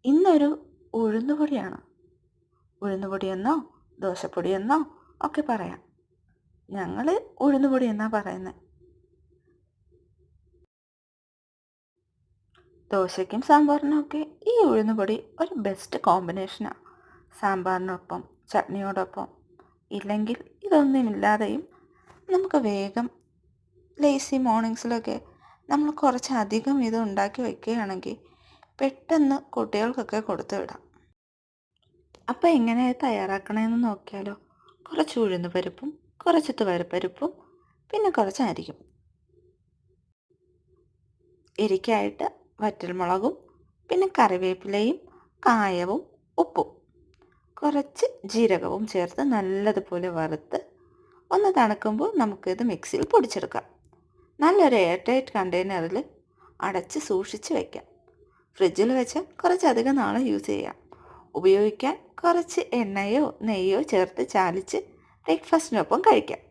ഇന്നൊരു ഉഴുന്നുപൊടിയാണ്. ഉഴുന്നുപൊടിയെന്നോ ദോശപ്പൊടിയെന്നോ ഒക്കെ പറയാം. ഞങ്ങൾ ഉഴുന്നുപൊടി എന്നാ പറയുന്നത്. ദോശയ്ക്കും സാമ്പാറിനും ഒക്കെ ഈ ഉഴുന്നുപൊടി ഒരു ബെസ്റ്റ് കോമ്പിനേഷനാണ്. സാമ്പാറിനൊപ്പം, ചട്നിയോടൊപ്പം, ഇല്ലെങ്കിൽ ഇതൊന്നുമില്ലാതെയും നമുക്ക് വേഗം ലേസി മോർണിംഗ്സിലൊക്കെ നമ്മൾ കുറച്ചധികം ഇത് ഉണ്ടാക്കി വയ്ക്കുകയാണെങ്കിൽ പെട്ടെന്ന് കുട്ടികൾക്കൊക്കെ കൊടുത്തു വിടാം. അപ്പോൾ എങ്ങനെ തയ്യാറാക്കണമെന്ന് നോക്കിയാലോ. കുറച്ച് ഉഴുന്ന് പരിപ്പും കുറച്ച് തുവരപ്പരിപ്പും പിന്നെ കുറച്ച് അരിയും. എരിക്കായിട്ട് വറ്റൽമുളകും പിന്നെ കറിവേപ്പിലയും കായവും ഉപ്പും കുറച്ച് ജീരകവും ചേർത്ത് നല്ലതുപോലെ വറുത്ത് ഒന്ന് തണുക്കുമ്പോൾ നമുക്കിത് മിക്സിയിൽ പൊടിച്ചെടുക്കാം. നല്ലൊരു എയർ ടൈറ്റ് കണ്ടെയ്നറിൽ അടച്ച് സൂക്ഷിച്ച് വയ്ക്കാം. ഫ്രിഡ്ജിൽ വെച്ച് കുറച്ചധികം നാൾ യൂസ് ചെയ്യാം. ഉപയോഗിക്കാൻ കുറച്ച് എണ്ണയോ നെയ്യോ ചേർത്ത് ചാലിച്ച് ബ്രേക്ക്ഫാസ്റ്റിനൊപ്പം കഴിക്കാം.